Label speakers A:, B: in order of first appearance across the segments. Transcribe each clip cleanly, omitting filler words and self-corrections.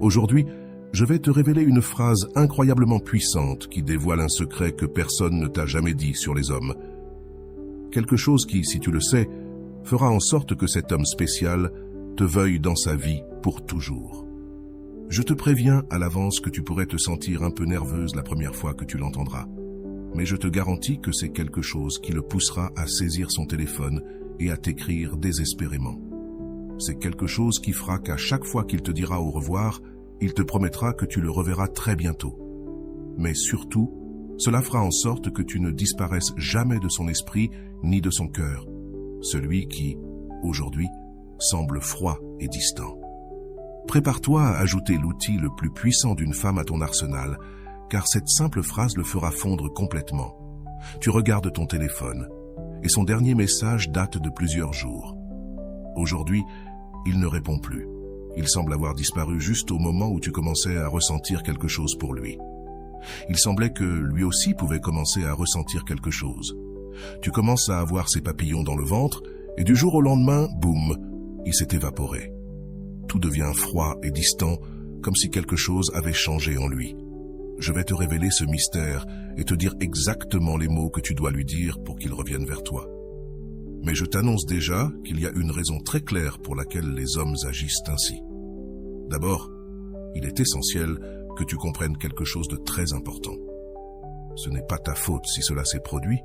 A: Aujourd'hui, je vais te révéler une phrase incroyablement puissante qui dévoile un secret que personne ne t'a jamais dit sur les hommes. Quelque chose qui, si tu le sais, fera en sorte que cet homme spécial te veuille dans sa vie pour toujours. Je te préviens à l'avance que tu pourrais te sentir un peu nerveuse la première fois que tu l'entendras. Mais je te garantis que c'est quelque chose qui le poussera à saisir son téléphone et à t'écrire désespérément. C'est quelque chose qui fera qu'à chaque fois qu'il te dira au revoir, il te promettra que tu le reverras très bientôt. Mais surtout, cela fera en sorte que tu ne disparaisses jamais de son esprit ni de son cœur, celui qui, aujourd'hui, semble froid et distant. Prépare-toi à ajouter l'outil le plus puissant d'une femme à ton arsenal, car cette simple phrase le fera fondre complètement. Tu regardes ton téléphone, et son dernier message date de plusieurs jours. Aujourd'hui, il ne répond plus. Il semble avoir disparu juste au moment où tu commençais à ressentir quelque chose pour lui. Il semblait que lui aussi pouvait commencer à ressentir quelque chose. Tu commences à avoir ses papillons dans le ventre, et du jour au lendemain, boum, il s'est évaporé. Tout devient froid et distant, comme si quelque chose avait changé en lui. Je vais te révéler ce mystère et te dire exactement les mots que tu dois lui dire pour qu'il revienne vers toi. Mais je t'annonce déjà qu'il y a une raison très claire pour laquelle les hommes agissent ainsi. D'abord, il est essentiel que tu comprennes quelque chose de très important. Ce n'est pas ta faute si cela s'est produit.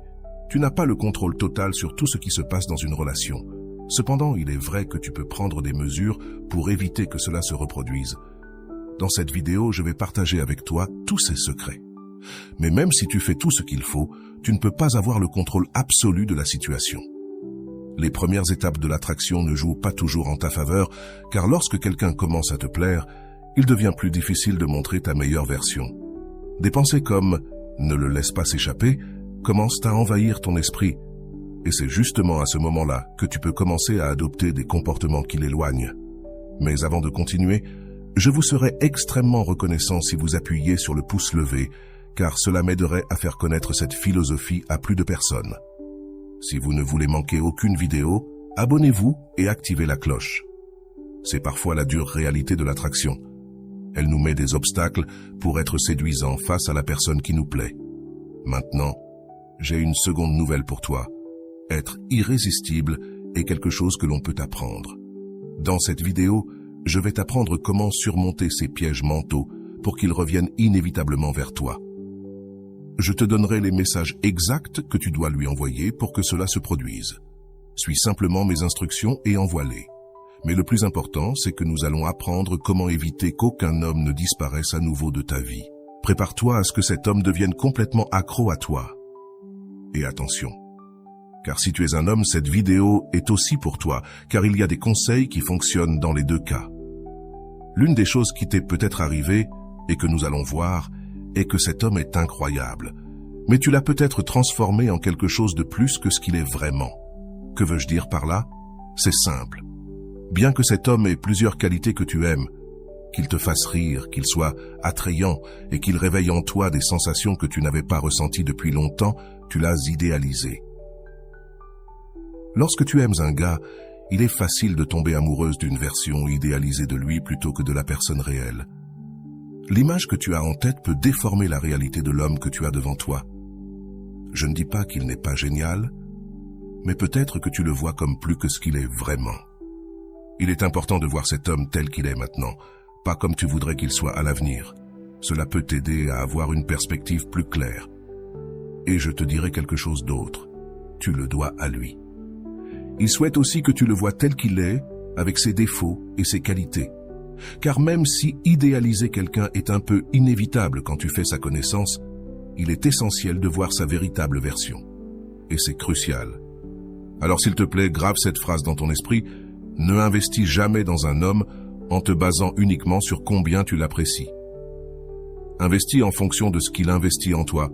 A: Tu n'as pas le contrôle total sur tout ce qui se passe dans une relation. Cependant, il est vrai que tu peux prendre des mesures pour éviter que cela se reproduise. Dans cette vidéo, je vais partager avec toi tous ces secrets. Mais même si tu fais tout ce qu'il faut, tu ne peux pas avoir le contrôle absolu de la situation. Les premières étapes de l'attraction ne jouent pas toujours en ta faveur, car lorsque quelqu'un commence à te plaire, il devient plus difficile de montrer ta meilleure version. Des pensées comme « ne le laisse pas s'échapper » commencent à envahir ton esprit. Et c'est justement à ce moment-là que tu peux commencer à adopter des comportements qui l'éloignent. Mais avant de continuer, je vous serais extrêmement reconnaissant si vous appuyiez sur le pouce levé, car cela m'aiderait à faire connaître cette philosophie à plus de personnes. Si vous ne voulez manquer aucune vidéo, abonnez-vous et activez la cloche. C'est parfois la dure réalité de l'attraction. Elle nous met des obstacles pour être séduisants face à la personne qui nous plaît. Maintenant, j'ai une seconde nouvelle pour toi. Être irrésistible est quelque chose que l'on peut apprendre. Dans cette vidéo, je vais t'apprendre comment surmonter ces pièges mentaux pour qu'ils reviennent inévitablement vers toi. Je te donnerai les messages exacts que tu dois lui envoyer pour que cela se produise. Suis simplement mes instructions et envoie-les. Mais le plus important, c'est que nous allons apprendre comment éviter qu'aucun homme ne disparaisse à nouveau de ta vie. Prépare-toi à ce que cet homme devienne complètement accro à toi. Et attention, car si tu es un homme, cette vidéo est aussi pour toi, car il y a des conseils qui fonctionnent dans les deux cas. L'une des choses qui t'est peut-être arrivée, et que nous allons voir, est que cet homme est incroyable. Mais tu l'as peut-être transformé en quelque chose de plus que ce qu'il est vraiment. Que veux-je dire par là? C'est simple. Bien que cet homme ait plusieurs qualités que tu aimes, qu'il te fasse rire, qu'il soit attrayant et qu'il réveille en toi des sensations que tu n'avais pas ressenties depuis longtemps, tu l'as idéalisé. Lorsque tu aimes un gars, il est facile de tomber amoureuse d'une version idéalisée de lui plutôt que de la personne réelle. L'image que tu as en tête peut déformer la réalité de l'homme que tu as devant toi. Je ne dis pas qu'il n'est pas génial, mais peut-être que tu le vois comme plus que ce qu'il est vraiment. Il est important de voir cet homme tel qu'il est maintenant, pas comme tu voudrais qu'il soit à l'avenir. Cela peut t'aider à avoir une perspective plus claire. Et je te dirai quelque chose d'autre. Tu le dois à lui. Il souhaite aussi que tu le vois tel qu'il est, avec ses défauts et ses qualités. Car même si idéaliser quelqu'un est un peu inévitable quand tu fais sa connaissance, il est essentiel de voir sa véritable version. Et c'est crucial. Alors s'il te plaît, grave cette phrase dans ton esprit, ne investis jamais dans un homme en te basant uniquement sur combien tu l'apprécies. Investis en fonction de ce qu'il investit en toi.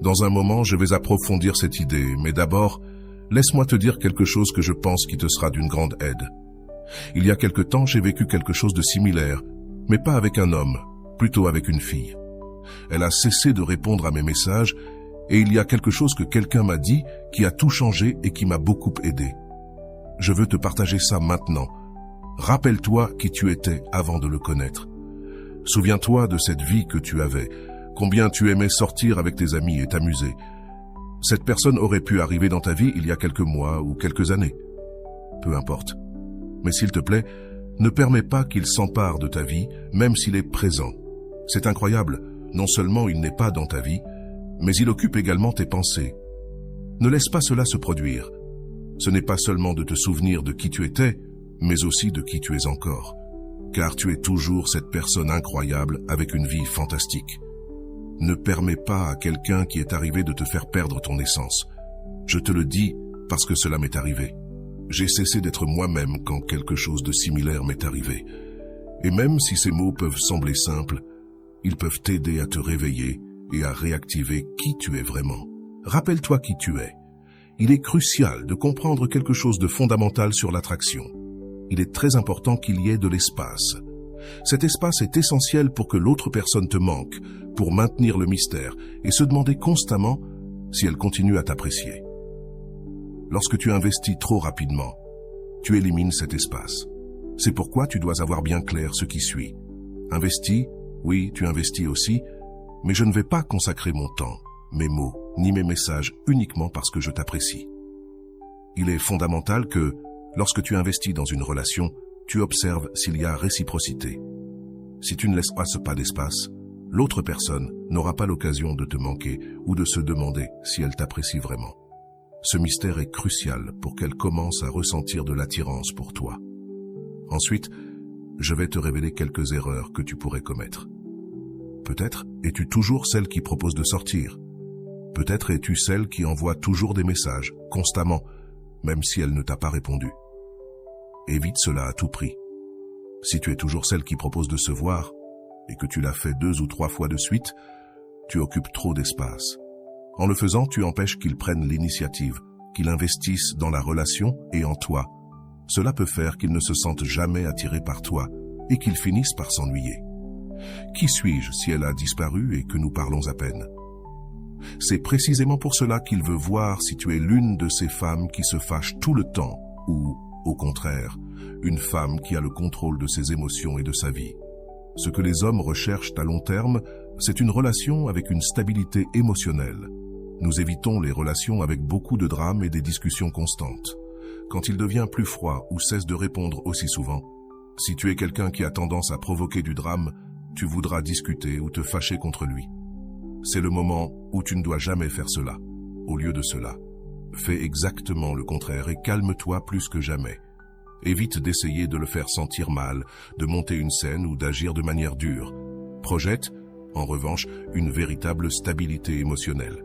A: Dans un moment, je vais approfondir cette idée, mais d'abord, laisse-moi te dire quelque chose que je pense qui te sera d'une grande aide. Il y a quelque temps, j'ai vécu quelque chose de similaire, mais pas avec un homme, plutôt avec une fille. Elle a cessé de répondre à mes messages, et il y a quelque chose que quelqu'un m'a dit qui a tout changé et qui m'a beaucoup aidé. Je veux te partager ça maintenant. Rappelle-toi qui tu étais avant de le connaître. Souviens-toi de cette vie que tu avais, combien tu aimais sortir avec tes amis et t'amuser. Cette personne aurait pu arriver dans ta vie il y a quelques mois ou quelques années. Peu importe. Mais s'il te plaît, ne permets pas qu'il s'empare de ta vie, même s'il est présent. C'est incroyable, non seulement il n'est pas dans ta vie, mais il occupe également tes pensées. Ne laisse pas cela se produire. Ce n'est pas seulement de te souvenir de qui tu étais, mais aussi de qui tu es encore. Car tu es toujours cette personne incroyable avec une vie fantastique. Ne permets pas à quelqu'un qui est arrivé de te faire perdre ton essence. Je te le dis parce que cela m'est arrivé. J'ai cessé d'être moi-même quand quelque chose de similaire m'est arrivé. Et même si ces mots peuvent sembler simples, ils peuvent t'aider à te réveiller et à réactiver qui tu es vraiment. Rappelle-toi qui tu es. Il est crucial de comprendre quelque chose de fondamental sur l'attraction. Il est très important qu'il y ait de l'espace. Cet espace est essentiel pour que l'autre personne te manque, pour maintenir le mystère et se demander constamment si elle continue à t'apprécier. Lorsque tu investis trop rapidement, tu élimines cet espace. C'est pourquoi tu dois avoir bien clair ce qui suit. Investis, oui, tu investis aussi, mais je ne vais pas consacrer mon temps, mes mots, ni mes messages uniquement parce que je t'apprécie. Il est fondamental que, lorsque tu investis dans une relation, tu observes s'il y a réciprocité. Si tu ne laisses pas d'espace, l'autre personne n'aura pas l'occasion de te manquer ou de se demander si elle t'apprécie vraiment. Ce mystère est crucial pour qu'elle commence à ressentir de l'attirance pour toi. Ensuite, je vais te révéler quelques erreurs que tu pourrais commettre. Peut-être es-tu toujours celle qui propose de sortir. Peut-être es-tu celle qui envoie toujours des messages, constamment, même si elle ne t'a pas répondu. Évite cela à tout prix. Si tu es toujours celle qui propose de se voir, et que tu l'as fait 2 ou 3 fois de suite, tu occupes trop d'espace. En le faisant, tu empêches qu'il prenne l'initiative, qu'il investisse dans la relation et en toi. Cela peut faire qu'il ne se sente jamais attiré par toi et qu'il finisse par s'ennuyer. Qui suis-je si elle a disparu et que nous parlons à peine? C'est précisément pour cela qu'il veut voir si tu es l'une de ces femmes qui se fâchent tout le temps ou, au contraire, une femme qui a le contrôle de ses émotions et de sa vie. Ce que les hommes recherchent à long terme, c'est une relation avec une stabilité émotionnelle. Nous évitons les relations avec beaucoup de drames et des discussions constantes. Quand il devient plus froid ou cesse de répondre aussi souvent, si tu es quelqu'un qui a tendance à provoquer du drame, tu voudras discuter ou te fâcher contre lui. C'est le moment où tu ne dois jamais faire cela. Au lieu de cela, fais exactement le contraire et calme-toi plus que jamais. Évite d'essayer de le faire sentir mal, de monter une scène ou d'agir de manière dure. Projette, en revanche, une véritable stabilité émotionnelle.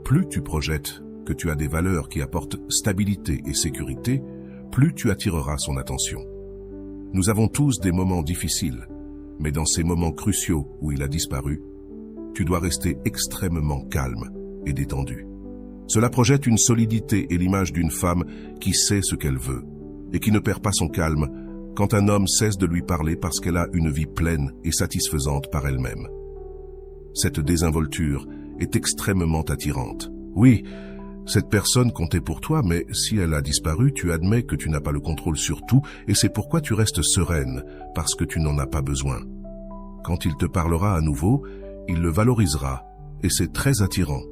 A: Plus tu projettes que tu as des valeurs qui apportent stabilité et sécurité, plus tu attireras son attention. Nous avons tous des moments difficiles, mais dans ces moments cruciaux où il a disparu, tu dois rester extrêmement calme et détendu. Cela projette une solidité et l'image d'une femme qui sait ce qu'elle veut et qui ne perd pas son calme quand un homme cesse de lui parler parce qu'elle a une vie pleine et satisfaisante par elle-même. Cette désinvolture est extrêmement attirante. Oui, cette personne comptait pour toi, mais si elle a disparu, tu admets que tu n'as pas le contrôle sur tout et c'est pourquoi tu restes sereine, parce que tu n'en as pas besoin. Quand il te parlera à nouveau, il le valorisera et c'est très attirant.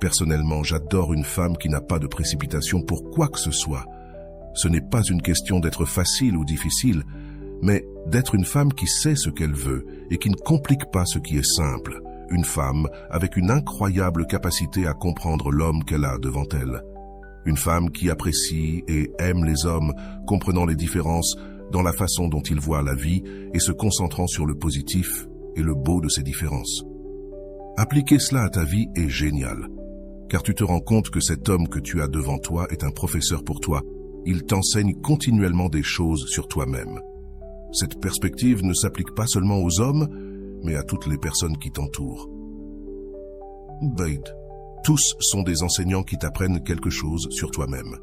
A: Personnellement, j'adore une femme qui n'a pas de précipitation pour quoi que ce soit. Ce n'est pas une question d'être facile ou difficile, mais d'être une femme qui sait ce qu'elle veut et qui ne complique pas ce qui est simple. Une femme avec une incroyable capacité à comprendre l'homme qu'elle a devant elle. Une femme qui apprécie et aime les hommes, comprenant les différences dans la façon dont ils voient la vie et se concentrant sur le positif et le beau de ces différences. Appliquer cela à ta vie est génial, car tu te rends compte que cet homme que tu as devant toi est un professeur pour toi. Il t'enseigne continuellement des choses sur toi-même. Cette perspective ne s'applique pas seulement aux hommes, mais à toutes les personnes qui t'entourent. Bade. Tous sont des enseignants qui t'apprennent quelque chose sur toi-même.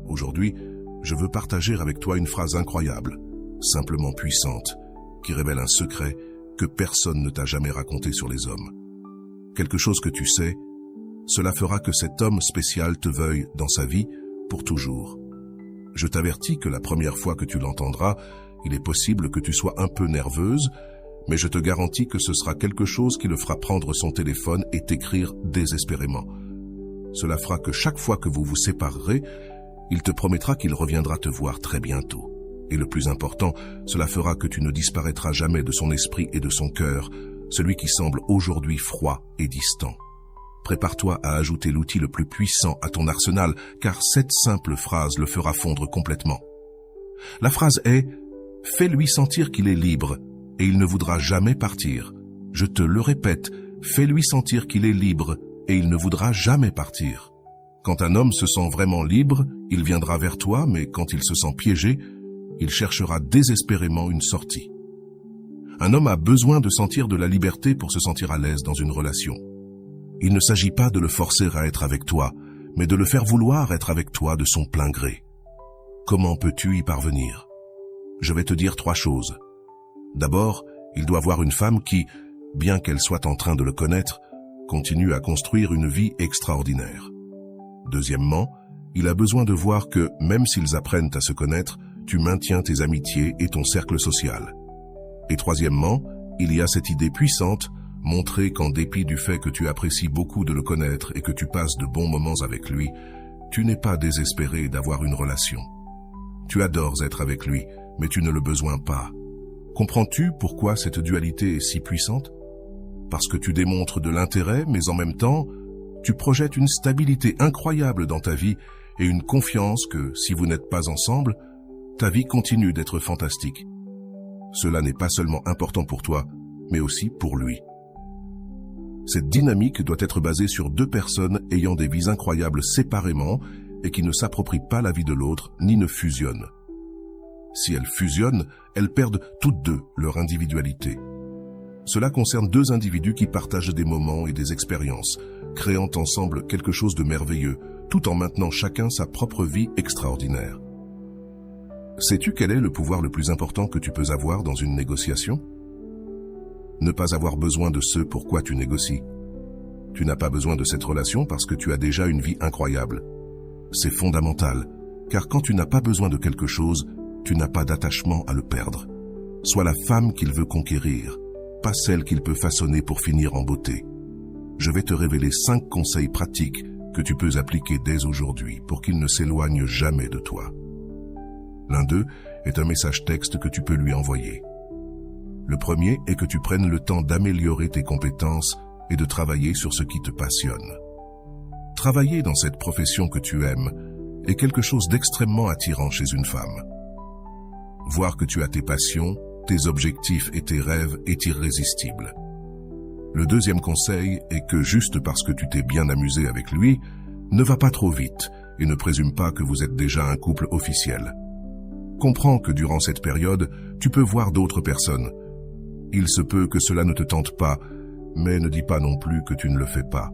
A: Aujourd'hui, je veux partager avec toi une phrase incroyable, simplement puissante, qui révèle un secret que personne ne t'a jamais raconté sur les hommes. Quelque chose que tu sais, cela fera que cet homme spécial te veuille dans sa vie pour toujours. Je t'avertis que la première fois que tu l'entendras, il est possible que tu sois un peu nerveuse, mais je te garantis que ce sera quelque chose qui le fera prendre son téléphone et t'écrire désespérément. Cela fera que chaque fois que vous vous séparerez, il te promettra qu'il reviendra te voir très bientôt. Et le plus important, cela fera que tu ne disparaîtras jamais de son esprit et de son cœur, celui qui semble aujourd'hui froid et distant. Prépare-toi à ajouter l'outil le plus puissant à ton arsenal, car cette simple phrase le fera fondre complètement. La phrase est « Fais-lui sentir qu'il est libre, et il ne voudra jamais partir. » Je te le répète, fais-lui sentir qu'il est libre, et il ne voudra jamais partir. Quand un homme se sent vraiment libre, il viendra vers toi, mais quand il se sent piégé, il cherchera désespérément une sortie. Un homme a besoin de sentir de la liberté pour se sentir à l'aise dans une relation. Il ne s'agit pas de le forcer à être avec toi, mais de le faire vouloir être avec toi de son plein gré. Comment peux-tu y parvenir? Je vais te dire 3 choses. D'abord, il doit voir une femme qui, bien qu'elle soit en train de le connaître, continue à construire une vie extraordinaire. Deuxièmement, il a besoin de voir que, même s'ils apprennent à se connaître, tu maintiens tes amitiés et ton cercle social. Et troisièmement, il y a cette idée puissante, montrer qu'en dépit du fait que tu apprécies beaucoup de le connaître et que tu passes de bons moments avec lui, tu n'es pas désespéré d'avoir une relation. Tu adores être avec lui, mais tu ne le besoins pas. Comprends-tu pourquoi cette dualité est si puissante? Parce que tu démontres de l'intérêt, mais en même temps, tu projettes une stabilité incroyable dans ta vie et une confiance que, si vous n'êtes pas ensemble, ta vie continue d'être fantastique. Cela n'est pas seulement important pour toi, mais aussi pour lui. Cette dynamique doit être basée sur 2 personnes ayant des vies incroyables séparément et qui ne s'approprient pas la vie de l'autre ni ne fusionnent. Si elles fusionnent, elles perdent toutes 2 leur individualité. Cela concerne 2 individus qui partagent des moments et des expériences, créant ensemble quelque chose de merveilleux, tout en maintenant chacun sa propre vie extraordinaire. Sais-tu quel est le pouvoir le plus important que tu peux avoir dans une négociation? Ne pas avoir besoin de ce pourquoi tu négocies. Tu n'as pas besoin de cette relation parce que tu as déjà une vie incroyable. C'est fondamental, car quand tu n'as pas besoin de quelque chose, tu n'as pas d'attachement à le perdre. Sois la femme qu'il veut conquérir, pas celle qu'il peut façonner pour finir en beauté. Je vais te révéler 5 conseils pratiques que tu peux appliquer dès aujourd'hui pour qu'il ne s'éloigne jamais de toi. L'un d'eux est un message texte que tu peux lui envoyer. Le premier est que tu prennes le temps d'améliorer tes compétences et de travailler sur ce qui te passionne. Travailler dans cette profession que tu aimes est quelque chose d'extrêmement attirant chez une femme. Voir que tu as tes passions, tes objectifs et tes rêves est irrésistible. Le deuxième conseil est que juste parce que tu t'es bien amusé avec lui, ne va pas trop vite et ne présume pas que vous êtes déjà un couple officiel. Comprends que durant cette période, tu peux voir d'autres personnes. Il se peut que cela ne te tente pas, mais ne dis pas non plus que tu ne le fais pas.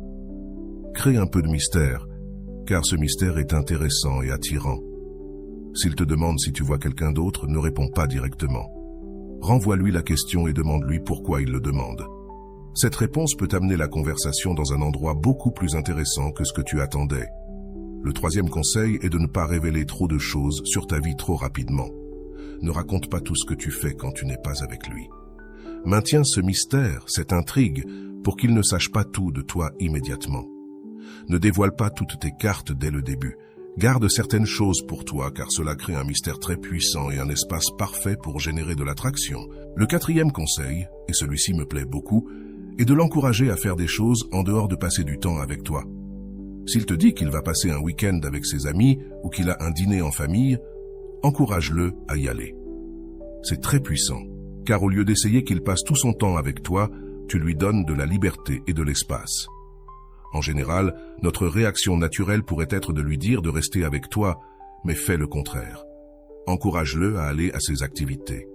A: Crée un peu de mystère, car ce mystère est intéressant et attirant. S'il te demande si tu vois quelqu'un d'autre, ne réponds pas directement. Renvoie-lui la question et demande-lui pourquoi il le demande. Cette réponse peut amener la conversation dans un endroit beaucoup plus intéressant que ce que tu attendais. Le troisième conseil est de ne pas révéler trop de choses sur ta vie trop rapidement. Ne raconte pas tout ce que tu fais quand tu n'es pas avec lui. Maintiens ce mystère, cette intrigue, pour qu'il ne sache pas tout de toi immédiatement. Ne dévoile pas toutes tes cartes dès le début. Garde certaines choses pour toi, car cela crée un mystère très puissant et un espace parfait pour générer de l'attraction. Le quatrième conseil, et celui-ci me plaît beaucoup, est de l'encourager à faire des choses en dehors de passer du temps avec toi. S'il te dit qu'il va passer un week-end avec ses amis ou qu'il a un dîner en famille, encourage-le à y aller. C'est très puissant, car au lieu d'essayer qu'il passe tout son temps avec toi, tu lui donnes de la liberté et de l'espace. En général, notre réaction naturelle pourrait être de lui dire de rester avec toi, mais fais le contraire. Encourage-le à aller à ses activités.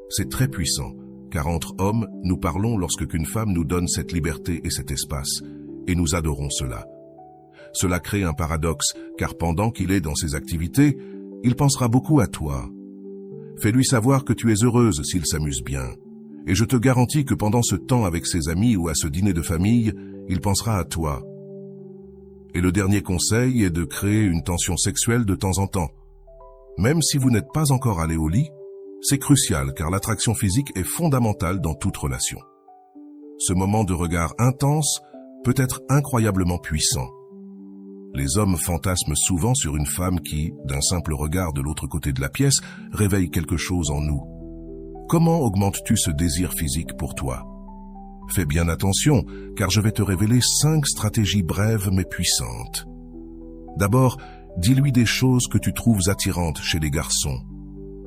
A: C'est très puissant, car entre hommes, nous parlons lorsque qu'une femme nous donne cette liberté et cet espace, et nous adorons cela. Cela crée un paradoxe, car pendant qu'il est dans ses activités, il pensera beaucoup à toi. Fais-lui savoir que tu es heureuse s'il s'amuse bien, et je te garantis que pendant ce temps avec ses amis ou à ce dîner de famille, il pensera à toi. Et le dernier conseil est de créer une tension sexuelle de temps en temps. Même si vous n'êtes pas encore allé au lit, C'est crucial car l'attraction physique est fondamentale dans toute relation. Ce moment de regard intense peut être incroyablement puissant. Les hommes fantasment souvent sur une femme qui, d'un simple regard de l'autre côté de la pièce, réveille quelque chose en nous. Comment augmentes-tu ce désir physique pour toi? Fais bien attention, car je vais te révéler 5 stratégies brèves mais puissantes. D'abord, dis-lui des choses que tu trouves attirantes chez les garçons.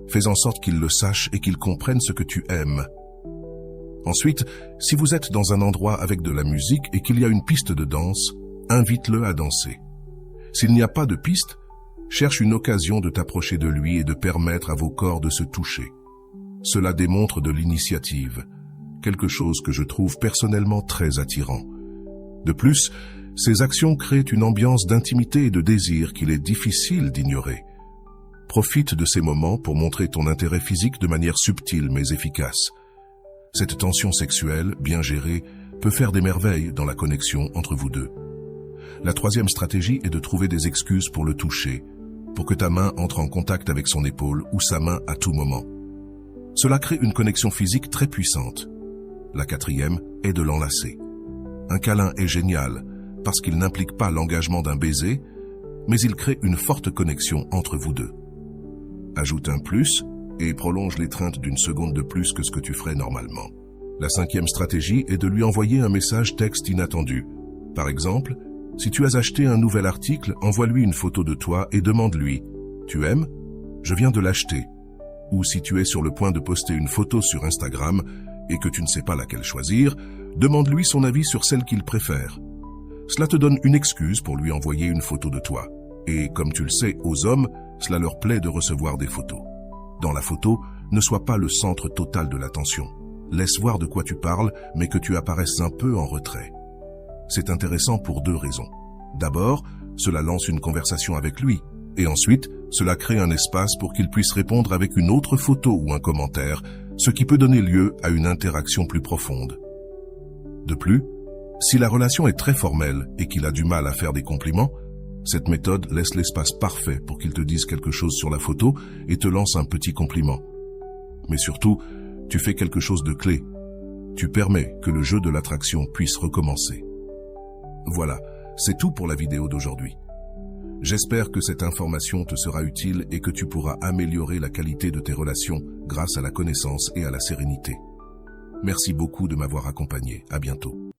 A: Fais en sorte qu'ils le sachent et qu'ils comprennent ce que tu aimes. Ensuite, si vous êtes dans un endroit avec de la musique et qu'il y a une piste de danse, invite-le à danser. S'il n'y a pas de piste, cherche une occasion de t'approcher de lui et de permettre à vos corps de se toucher. Cela démontre de l'initiative, quelque chose que je trouve personnellement très attirant. De plus, ces actions créent une ambiance d'intimité et de désir qu'il est difficile d'ignorer. Profite de ces moments pour montrer ton intérêt physique de manière subtile mais efficace. Cette tension sexuelle, bien gérée, peut faire des merveilles dans la connexion entre vous deux. La troisième stratégie est de trouver des excuses pour le toucher, pour que ta main entre en contact avec son épaule ou sa main à tout moment. Cela crée une connexion physique très puissante. La quatrième est de l'enlacer. Un câlin est génial parce qu'il n'implique pas l'engagement d'un baiser, mais il crée une forte connexion entre vous deux. Ajoute un plus et prolonge l'étreinte d'une seconde de plus que ce que tu ferais normalement. La cinquième stratégie est de lui envoyer un message texte inattendu. Par exemple, si tu as acheté un nouvel article, envoie-lui une photo de toi et demande-lui « Tu aimes ? Je viens de l'acheter » Ou si tu es sur le point de poster une photo sur Instagram et que tu ne sais pas laquelle choisir, demande-lui son avis sur celle qu'il préfère. Cela te donne une excuse pour lui envoyer une photo de toi. Et comme tu le sais, aux hommes, cela leur plaît de recevoir des photos. Dans la photo, ne sois pas le centre total de l'attention. Laisse voir de quoi tu parles, mais que tu apparaisses un peu en retrait. C'est intéressant pour 2 raisons. D'abord, cela lance une conversation avec lui, et ensuite, cela crée un espace pour qu'il puisse répondre avec une autre photo ou un commentaire, ce qui peut donner lieu à une interaction plus profonde. De plus, si la relation est très formelle et qu'il a du mal à faire des compliments, cette méthode laisse l'espace parfait pour qu'il te dise quelque chose sur la photo et te lance un petit compliment. Mais surtout, tu fais quelque chose de clé. Tu permets que le jeu de l'attraction puisse recommencer. Voilà, c'est tout pour la vidéo d'aujourd'hui. J'espère que cette information te sera utile et que tu pourras améliorer la qualité de tes relations grâce à la connaissance et à la sérénité. Merci beaucoup de m'avoir accompagné. À bientôt.